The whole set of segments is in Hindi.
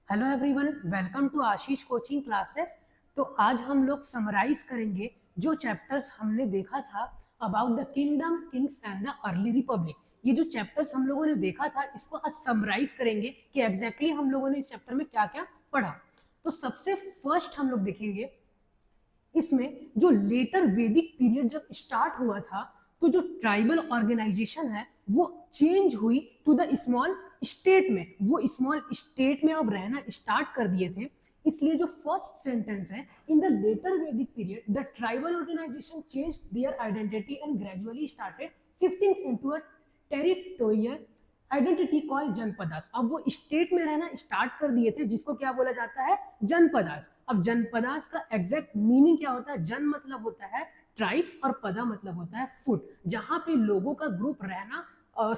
Hello everyone, welcome to Ashish coaching classes. तो आज हम लोग समराइज करेंगे जो चैप्टर्स हमने देखा था about the kingdom, Kings and the early Republic. ये जो चैप्टर्स हम लोगों ने देखा था इसको आज समराइज करेंगे कि एग्जैक्टली हम लोगों ने इस चैप्टर में क्या क्या पढ़ा। तो सबसे फर्स्ट हम लोग देखेंगे इसमें जो लेटर वैदिक पीरियड जब स्टार्ट हुआ था तो जो ट्राइबल ऑर्गेनाइजेशन है वो चेंज हुई टू द स्मॉल स्टेट में। वो स्मॉल स्टेट में अब रहना स्टार्ट कर दिए थे। इसलिए जो फर्स्ट सेंटेंस है, in the later Vedic period the tribal organisation change their identity and gradually started shifting into a territorial identity called janapadas. अब वो स्टेट में रहना स्टार्ट कर दिए थे जिसको क्या बोला जाता है, जनपदास। अब जनपदास का एग्जैक्ट मीनिंग क्या होता है? जन मतलब होता है ट्राइब्स और पदा मतलब होता है फुट। जहां पे लोगों का ग्रुप रहना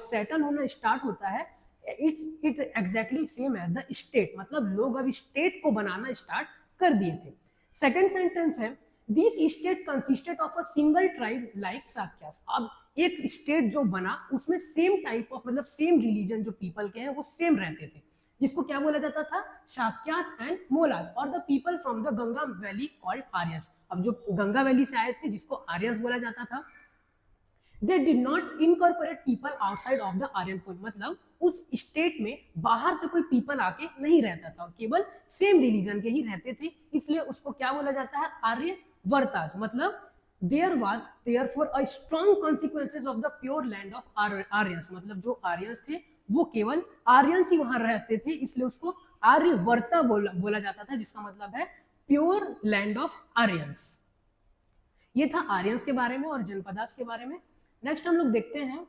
सेटल होना स्टार्ट होता है, it exactly same as the state. मतलब लोग अब स्टेट को बनाना स्टार्ट कर दिए थे। सेकेंड सेंटेंस है, this state consisted of a single tribe like Sakyas. अब एक स्टेट जो बना उसमें सेम टाइप ऑफ मतलब सेम रिलीजन जो पीपल के हैं वो सेम रहते थे, जिसको क्या बोला जाता था, शाक्यास एंड मोलास, और the people from the Ganga valley called Aryans. अब जो गंगा वैली से आए थे जिसको आर्यंस बोला जाता था। They did not incorporate people outside of the Aryan pole. मतलब उस स्टेट में बाहर से कोई पीपल आके नहीं रहता था, केवल सेम रिलीजन के ही रहते थे, इसलिए उसको क्या बोला जाता है, आर्य वर्तास। मतलब there was therefore a strong consequences of the pure land of Aryans. मतलब जो आर्यंस थे वो केवल आर्यंस ही वहां रहते थे, इसलिए उसको आर्यवर्ता बोला जाता था, जिसका मतलब है प्योर लैंड ऑफ आर्यंस। ये था आर्यंस के बारे में और जनपदास के बारे में। नेक्स्ट हम लोग देखते हैं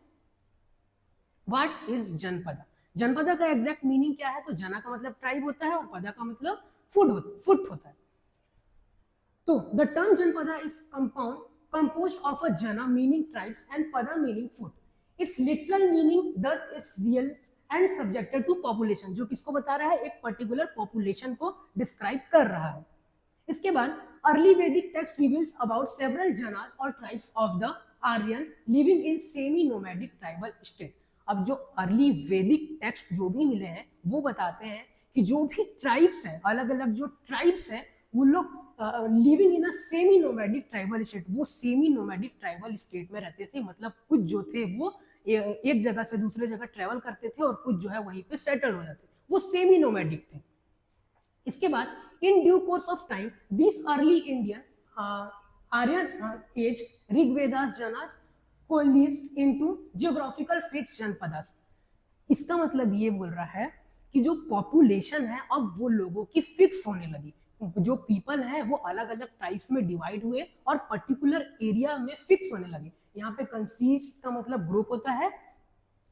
व्हाट इज जनपदा। जनपदा का एग्जैक्ट मीनिंग क्या है? तो जना का मतलब ट्राइब होता है और पदा का मतलब फुट होता है। तो the term janapada is composed of a jana meaning tribes and pada meaning foot. Its literal meaning thus its real and subjected to population, जो किसको बता रहा है, एक पर्टिकुलर पॉपुलेशन को डिस्क्राइब कर रहा है। इसके बाद early Vedic text reveals about several janas और tribes of the Aryan living in semi nomadic tribal state. अब जो अर्ली वैदिक टेक्स्ट जो भी मिले हैं वो बताते हैं कि जो भी ट्राइब्स हैं, अलग अलग जो ट्राइब्स हैं, वो लोग living in a semi nomadic tribal state, वो सेमी नोमैडिक ट्राइबल स्टेट में रहते थे। मतलब कुछ जो थे वो एक जगह से दूसरे जगह ट्रेवल करते थे और कुछ जो है वहीं पे सेटल हो जाते, वो सेमी नोमैडिक थे। इसके बाद in due course of time this early Indian Aryan age Rigvedas janas collided into geographical fix janapadas. इसका मतलब ये बोल रहा है कि जो पॉपुलेशन है अब वो लोगों की फिक्स होने लगी। जो पीपल है वो अलग अलग ट्राइब्स में डिवाइड हुए और पर्टिकुलर एरिया में फिक्स होने लगे। यहाँ पे कंसीज का मतलब ग्रुप होता है,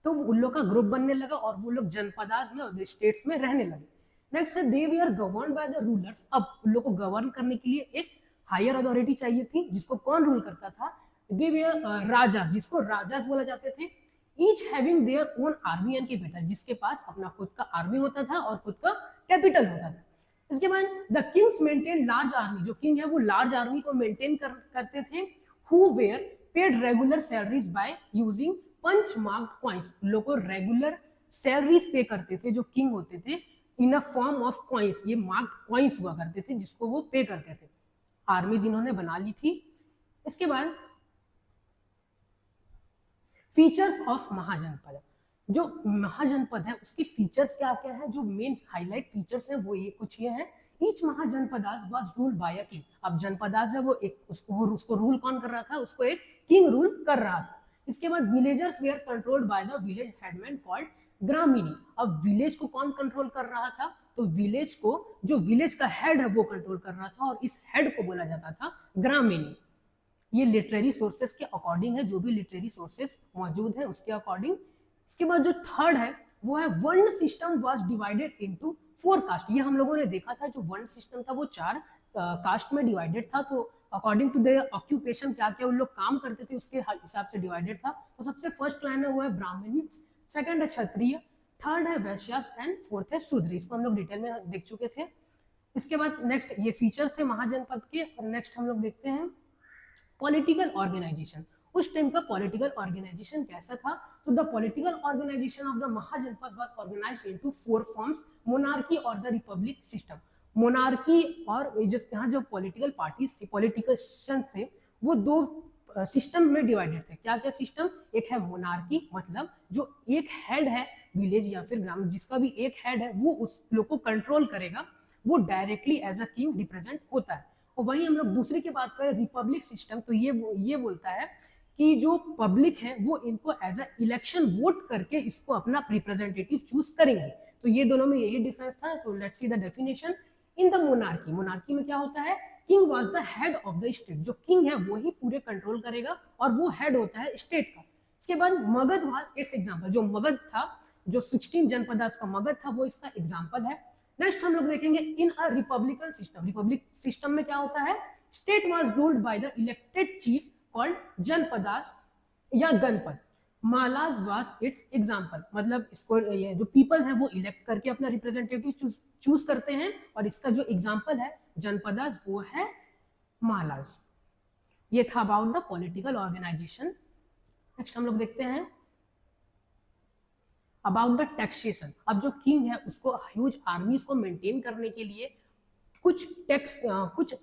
तो उन लोग का ग्रुप बनने लगा और वो लोग जनपदास में और स्टेट्स में रहने लगे। नेक्स्ट है they were govern by the rulers. अब उन लोग को गवर्न करने के लिए एक हायर अथॉरिटी चाहिए थी, जिसको कौन रूल करता था, दे वी आर राजास, जिसको राजास बोला जाते थे। Each having their own army and capital, जिसके पास अपना खुद का आर्मी होता था और खुद का कैपिटल होता था। इसके बाद the kings maintain large army, जो किंग है वो लार्ज आर्मी को मेंटेन करते थे। Who were paid regular salaries by using punch marked coins. लोग को रेगुलर सैलरीज पे करते थे जो किंग होते थे, इन अ फॉर्म ऑफ कॉइंस। ये मार्क्ड कॉइंस हुआ करते थे जिसको वो पे करते थे। आर्मीज इन्होंने बना ली थी। इसके बाद फीचर्स ऑफ महाजनपद। जो महाजनपद है उसके फीचर्स क्या क्या है, जो मेन हाईलाइट फीचर्स हैं वो ये कुछ ये है। Each mahajanapadas was ruled bye a king. अब जनपदास है वो एक उसको रूल कौन कर रहा था, उसको एक किंग रूल कर रहा था। इसके बाद villagers were controlled by the village headman called gramini. अब विलेज को कौन कंट्रोल कर रहा था, तो विलेज को जो विलेज का हेड है वो कंट्रोल कर रहा था और इस हेड को बोला जाता था ग्रामीणी। ये लिटरेरी सोर्सेस के अकॉर्डिंग है, जो भी लिटरेरी सोर्सेस मौजूद है उसके अकॉर्डिंग। इसके बाद जो थर्ड है वो है varna system was divided into 4 caste. ये हम लोगों ने देखा था, जो वर्ण सिस्टम था वो 4 कास्ट में डिवाइडेड था। तो अकॉर्डिंग टू देयर ऑक्यूपेशन क्या क्या उन लोग काम करते थे उसके हिसाब से डिवाइडेड था। तो सबसे फर्स्ट लाइन है वो है ब्राह्मणी, सेकंड है क्षत्रिय, थर्ड है वैश्यास एंड फोर्थ है शूद्र। इसको हम लोग डिटेल में देख चुके थे। इसके बाद नेक्स्ट ये फीचर्स थे महाजनपद के। और नेक्स्ट हम लोग देखते हैं पॉलिटिकल ऑर्गेनाइजेशन। उस टाइम का पॉलिटिकल ऑर्गेनाइजेशन कैसा था? तो the political organisation of the mahajanapada was organised into 4 forms, monarchy और द रिपब्लिक सिस्टम। मोनार्की और यहाँ जो पॉलिटिकल पार्टीज थी, पॉलिटिशियन थे, वो दो सिस्टम में डिवाइडेड थे। क्या क्या सिस्टम? एक है मोनार्की, मतलब जो एक हेड है विलेज या फिर ग्राम, जिसका भी एक हेड है वो उस लोग को कंट्रोल करेगा, वो directly as a king represent होता है। और वहीं हम लोग दूसरी की बात करें रिपब्लिक सिस्टम, तो ये बोलता है कि जो पब्लिक है वो इनको एज अ इलेक्शन वोट करके इसको अपना रिप्रेजेंटेटिव चूज करेंगे। तो ये दोनों में यही डिफरेंस था। तो let's see the definition. In the monarchy, monarchy में क्या होता है? King was the head of the state, जो किंग है वो ही पूरे कंट्रोल करेगा और वो हेड होता है स्टेट का। इसके बाद मगध वाज इट्स एग्जांपल, जो मगध था, जो 16 जनपदास का मगध था, वो इसका एग्जांपल है। नेक्स्ट हम लोग देखेंगे in a republican system. Republic system में क्या होता है? State was ruled by the elected chief called janapadas या Ganpat. Malas was its example, मतलब इसको ये जो पीपल है वो इलेक्ट करके अपना रिप्रेजेंटेटिव चूज करते हैं, और इसका जो एग्जांपल है जनपदास वो है मालाज। ये था about the political organisation. Next हम लोग देखते हैं अबाउट द टैक्सेशन। अब जो किंग है उसको ह्यूज आर्मीज को मेंटेन करने के लिए कुछ टैक्स, कुछ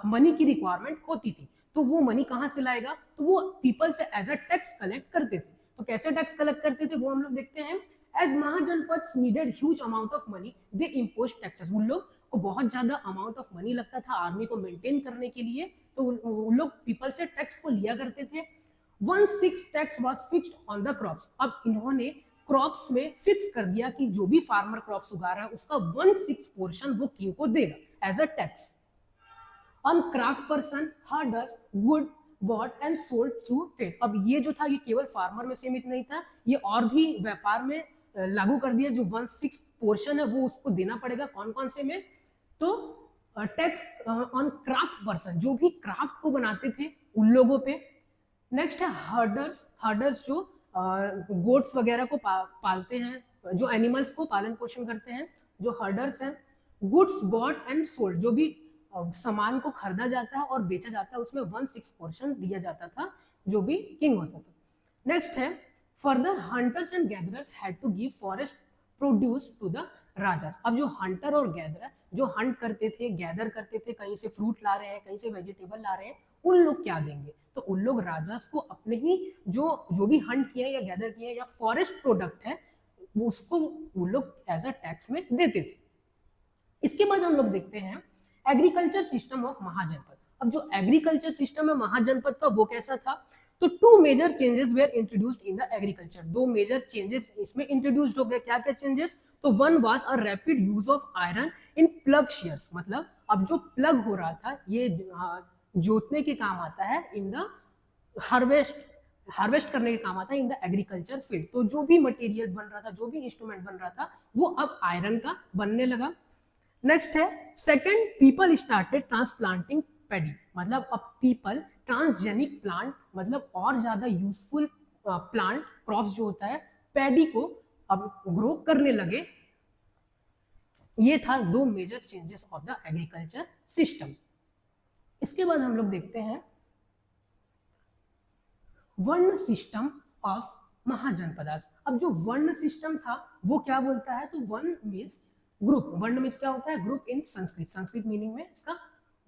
मनी की रिक्वायरमेंट होती थी। तो वो मनी कहाँ से लाएगा? तो वो पीपल से एज अ टैक्स कलेक्ट करते थे। तो कैसे टैक्स कलेक्ट करते थे वो हम लोग देखते हैं। As mahajanapada needed huge amount of money, they impose taxes. उन लोग को बहुत ज्यादा अमाउंट ऑफ मनी लगता था आर्मी को मेंटेन करने के लिए, तो उन लोग पीपल से टैक्स को लिया करते थे। 1/6 tax was fixed on the crops. अब इन्होंने क्रॉप्स में फिक्स कर दिया कि जो भी फार्मर क्रॉप्स उगा रहा है उसका 1/6 पोर्शन वो किंग को देगा as a tax. On craft person herders good bought and sold through trade. अब ये जो था ये केवल फार्मर में सीमित नहीं था, ये और भी व्यापार में लागू कर दिया। जो 1/6 पोर्शन है वो उसको देना पड़ेगा। कौन कौन से में? तो टैक्स ऑन क्राफ्ट पर्सन, जो भी क्राफ्ट को बनाते थे उन लोगों पे। नेक्स्ट है हर्डर्स। हर्डर्स जो गोट्स वगैरह को पालते हैं, जो एनिमल्स को पालन पोषण करते हैं, जो हर्डर्स हैं। गुड्स बॉट एंड सोल्ड, जो भी सामान को खरीदा जाता है और बेचा जाता है उसमें 1/6 पोर्शन दिया जाता था, जो भी किंग होता था। नेक्स्ट है further hunters and gatherers had to give forest produce to the rajas. अब जो हंटर और गैदरर जो हंट करते थे, गैदर करते थे, कहीं से फ्रूट ला रहे हैं, कहीं से वेजिटेबल ला रहे हैं, उन लोग क्या देंगे? तो उन लोग राजास को अपने ही जो भी हंट किए या गैदर किए या फॉरेस्ट प्रोडक्ट है उसको वो लोग एज अ टैक्स में देते थे। इसके बाद हम लोग देखते हैं एग्रीकल्चर सिस्टम ऑफ महाजनपद। अब जो एग्रीकल्चर सिस्टम है महाजनपद का वो कैसा था? तो 2 major changes were introduced in the agriculture. 2 major changes इसमें इंट्रोड्यूस्ड हो गए। क्या क्या चेंजेस? तो one was a rapid use of iron in ploughshares, मतलब अब जो प्लग हो रहा था ये जोतने के काम आता है, इन द हार्वेस्ट करने के काम आता है इन द एग्रीकल्चर फील्ड। तो जो भी मटेरियल बन रहा था, जो भी इंस्ट्रूमेंट बन रहा था, वो अब आयरन का बनने लगा। नेक्स्ट है second, people started transplanting paddy, मतलब अब पीपल ट्रांसजेनिक प्लांट, मतलब और ज्यादा यूजफुल प्लांट क्रॉप्स जो होता है पैडी को अब ग्रो करने लगे। ये था 2 major changes of the agriculture system. इसके बाद हम लोग देखते हैं वर्ण सिस्टम ऑफ महाजनपदास। अब जो वर्ण सिस्टम था वो क्या बोलता है? तो वर्ण मीन्स ग्रुप। वर्ण मीन्स क्या होता है? Group in Sanskrit. Sanskrit meaning में इसका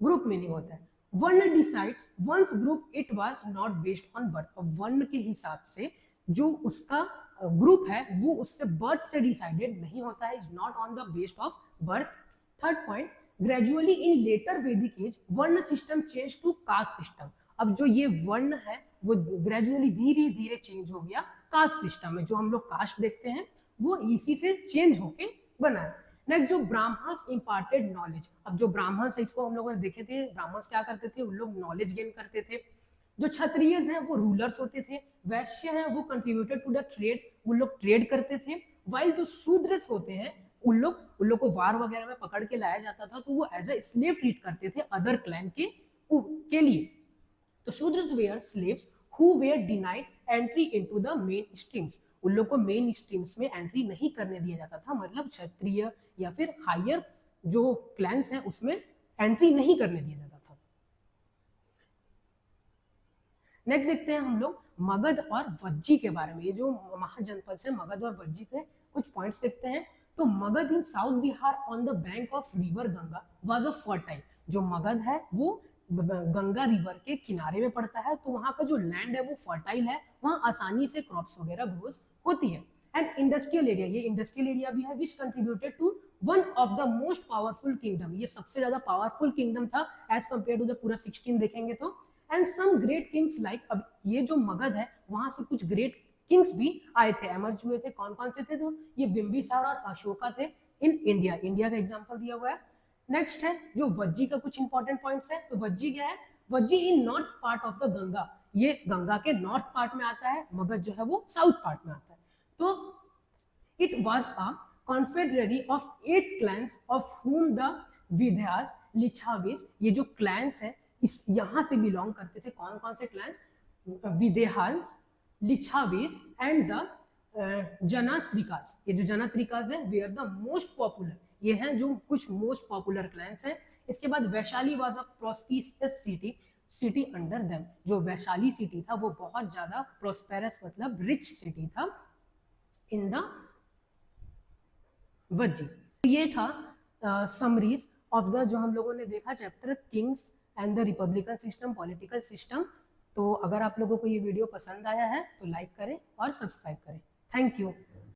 ग्रुप मीनिंग होता है। Varna decides one's group it was not based on birth. अब वर्ण के हिसाब से जो उसका ग्रुप है वो उससे बर्थ से डिसाइडेड नहीं होता है, is not on the based of birth. Third point, gradually in later Vedic age varna system change to caste system. अब जो ये वर्ण है वो ग्रेजुअली धीरे धीरे चेंज हो गया कास्ट सिस्टम में। जो हम लोग कास्ट देखते हैं वो इसी से चेंज होके बना है। नेक्स्ट, जो ब्राह्मण्स इम्पार्टेड नॉलेज। अब जो ब्राह्मण्स है इसको हम लोगों ने देखे थे, ब्राह्मण्स क्या करते थे? उन लोग नॉलेज गेन करते थे। जो क्षत्रिय हैं वो रूलर्स होते थे। वैश्य हैं वो कंट्रीब्यूटेड टू द ट्रेड, उन लोग ट्रेड करते थे। वाइल जो शूद्रस होते हैं उन लोग को वार वगैरह में पकड़ के लाया जाता था, तो वो एज ए स्लेव ट्रीट करते थे अदर क्लैन के लिए। तो Shudras were slaves who were denied entry into the main streams. उन लोग को मेन स्ट्रीम्स में एंट्री नहीं करने दिया जाता था, मतलब क्षत्रिय या फिर हायर जो क्लैंस हैं उसमें एंट्री नहीं करने दिया जाता था। नेक्स्ट देखते हैं हम लोग मगध और वज्जी के बारे में। ये जो महाजनपद से मगध और वज्जी के कुछ पॉइंट्स देखते हैं। तो Magadha in south Bihar on the bank of river Ganga was a fertile. जो मगध है वो गंगा रिवर के किनारे में पड़ता है, तो वहाँ का जो लैंड है वो फर्टाइल है, वहाँ आसानी से क्रॉप्स वगैरह ग्रोज होती है। एंड इंडस्ट्रियल एरिया, ये इंडस्ट्रियल एरिया भी है which contributed to one of the most powerful kingdom. ये सबसे ज्यादा पावरफुल किंगडम था एज कंपेयर टू द पूरा 16 देखेंगे तो। And some great kings like, अब ये जो मगध है वहां से कुछ ग्रेट किंग्स भी आए थे, एमर्ज हुए थे। कौन कौन से थे? तो ये बिंबिसार और अशोका थे इन इंडिया। इंडिया का एग्जांपल दिया हुआ है। नेक्स्ट है जो वज्जी का कुछ इंपॉर्टेंट पॉइंट्स है। तो वज्जी क्या है? Vajji in north part of the Ganga, ये गंगा के नॉर्थ पार्ट में आता है, मगध जो है वो साउथ पार्ट में आता है। तो it was a confederation of 8 clans of whom the विद्यास, लिच्छावीस, ये जो क्लैंस है इस यहाँ से बिलोंग करते थे। कौन कौन से clans? Videhans, Licchavis and the Jnatrikas. ये जो जनात्रिकास है were the most popular, ये हैं जो कुछ मोस्ट पॉपुलर क्लैंस हैं। इसके बाद Vaishali was a prosperous city under them. जो वैशाली सिटी था वो बहुत ज्यादा प्रोस्पेरस मतलब रिच सिटी था इन द वज्जी। ये था समरीज ऑफ द जो हम लोगों ने देखा chapter Kings and the Republican system, political system. तो अगर आप लोगों को ये वीडियो पसंद आया है तो लाइक करें और सब्सक्राइब करें। Thank you.